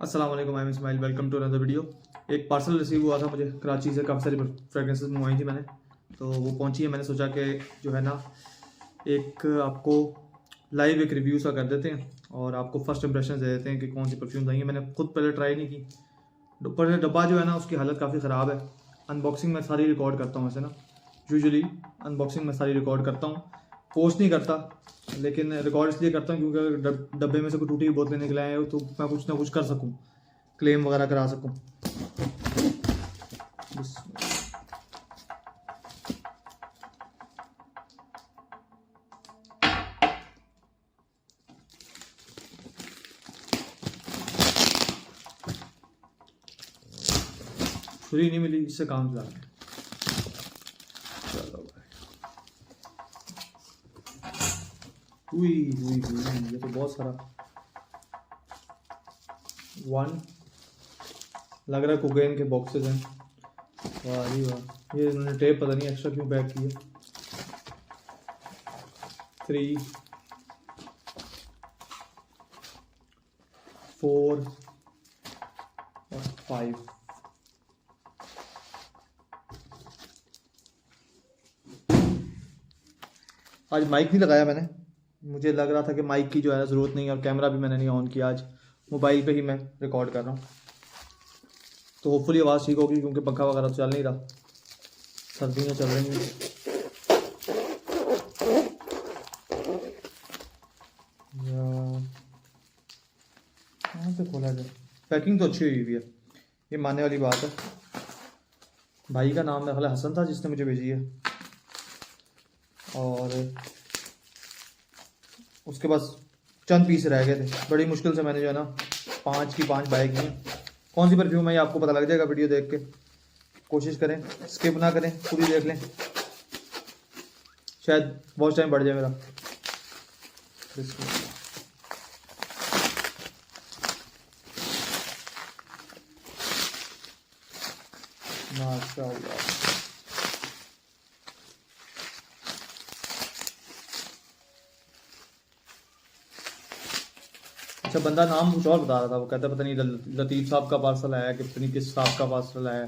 अस्सलाम वालेकुम, I am Ismail, welcome to another video. एक पार्सल रिसीव हुआ था मुझे कराची से, काफ़ी सारी फ्रेगरेंसेस मंगवाई थी मैंने, तो वो पहुंची है। मैंने सोचा कि जो है ना एक आपको लाइव एक रिव्यू सा कर देते हैं और आपको फर्स्ट इंप्रेशन दे देते हैं कि कौन सी परफ्यूम आई है। मैंने खुद पहले ट्राई नहीं की। ऊपर से डब्बा जो है ना उसकी हालत काफ़ी ख़राब है। अनबॉक्सिंग मैं सारी रिकॉर्ड करता हूँ, वैसे ना यूजुअली अनबॉक्सिंग मैं सारी रिकॉर्ड करता हूँ, पोस्ट नहीं करता, लेकिन रिकॉर्ड इसलिए करता हूँ क्योंकि अगर डब्बे में से कोई टूटी हुई बोतलें निकल आए तो मैं कुछ ना कुछ कर सकूँ, क्लेम वगैरह करा सकूँ। छुरी नहीं मिली, इससे काम चला रहे। चलो भाई, हुई ये तो बहुत सारा वन लग रहा है। कोकेन के बॉक्सेस हैं। वाह जी वाह, ये इन्होंने टेप पता नहीं एक्स्ट्रा क्यों पैक की है। 3 4 और 5। आज माइक नहीं लगाया मैंने, मुझे लग रहा था कि माइक की जो है ज़रूरत नहीं है, और कैमरा भी मैंने नहीं ऑन किया। आज मोबाइल पे ही मैं रिकॉर्ड कर रहा हूँ, तो होपफुली आवाज़ ठीक होगी क्योंकि पंखा वगैरह तो चल नहीं रहा, सर्दियाँ चल रही हैं। कहाँ से खोला जाए? पैकिंग तो अच्छी हुई हुई है, ये मानने वाली बात है। भाई का नाम मेरा ख्याल हसन था जिसने मुझे भेजी है, और उसके पास चंद पीस रह गए थे। बड़ी मुश्किल से मैंने जो है ना 5 की 5 बाय की हैं। कौन सी परफ्यूम है ये आपको पता लग जाएगा वीडियो देख के। कोशिश करें, स्किप ना करें, पूरी देख लें, शायद बहुत टाइम बढ़ जाए मेरा। माशाअल्लाह, अच्छा बंदा नाम कुछ और बता रहा था, वो कहता पता नहीं लतीफ़ साहब का पार्सल आया कि पता नहीं किस साहब का पार्सल आया।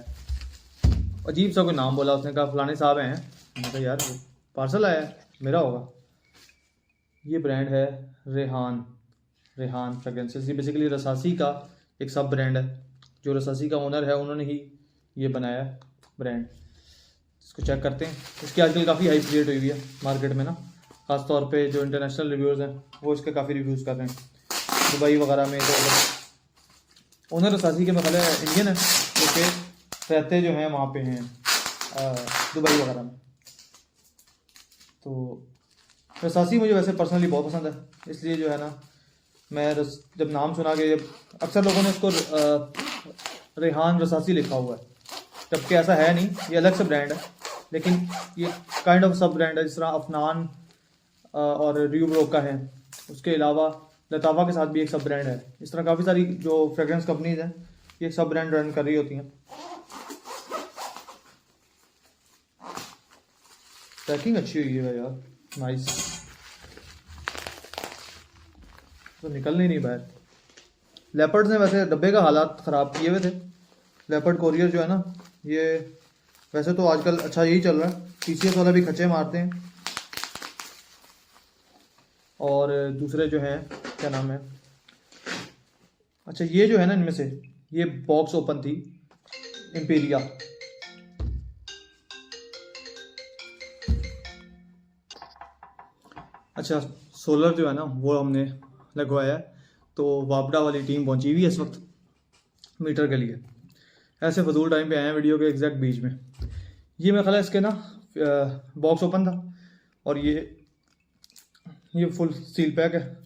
अजीब सा कोई नाम बोला, उसने कहा फलाने साहब हैं। मैंने कहा यार पार्सल आया है, मेरा होगा। ये ब्रांड है रेहान फ्रेगरेंसेस। ये बेसिकली रसासी का एक सब ब्रांड है। जो रसासी का ओनर है उन्होंने ही ये बनाया है ब्रांड। इसको चेक करते हैं। इसकी आजकल काफ़ी हाई क्रिएट हुई है मार्केट में ना, ख़ास तौर पे जो इंटरनेशनल रिव्यूज़ हैं वो इसके काफ़ी रिव्यूज़ कर रहे हैं। दुबई वगैरह में तो ओनर रसासी के मतलब इंडियन है, जो कि रहते जो हैं वहाँ पे हैं दुबई वगैरह में। तो रसासी मुझे वैसे पर्सनली बहुत पसंद है, इसलिए जो है ना मैं जब नाम सुना के, अक्सर लोगों ने इसको रेहान रसासी लिखा हुआ है, जबकि ऐसा है नहीं, ये अलग से ब्रांड है। लेकिन ये काइंड ऑफ सब ब्रांड है, जिस तरह अफनान और र्यूब्रोक का है, उसके अलावा लताफ़ा के साथ भी एक सब ब्रांड है। इस तरह काफ़ी सारी जो फ्रेगरेंस कंपनीज हैं ये सब ब्रांड रन कर रही होती हैं। पैकिंग अच्छी हुई है यार, नाइस। तो निकल नहीं बाहर। लेपर्ड ने वैसे डब्बे का हालात ख़राब किए हुए थे। लेपर्ड कोरियर जो है ना, ये वैसे तो आजकल अच्छा यही चल रहा है। TCS वाला भी खच्चे मारते हैं, और दूसरे जो हैं क्या नाम है, अच्छा ये जो है ना इनमें से ये बॉक्स ओपन थी इम्पीरिया। अच्छा सोलर जो है ना वो हमने लगवाया है, तो वापडा वाली टीम पहुंची हुई है इस वक्त मीटर के लिए। ऐसे फजूल टाइम पे आए हैं वीडियो के एग्जैक्ट बीच में। ये मेरा ख्याल है इसके ना बॉक्स ओपन था, और ये फुल सील पैक है।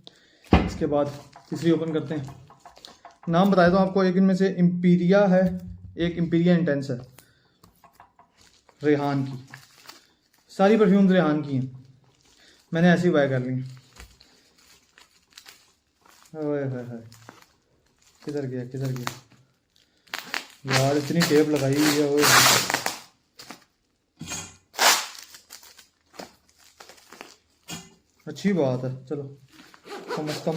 इसके बाद तीसरी ओपन करते हैं। नाम बताया तो आपको, एक इनमें से इम्पीरिया है, एक इम्पीरिया इंटेंस है रेहान की। सारी परफ्यूम्स रेहान की हैं, मैंने ऐसे ही बाय कर ली। किधर गया यार, इतनी टेप लगाई हुई है। ओए अच्छी बात है, चलो कम से कम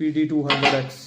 PD200X.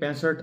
65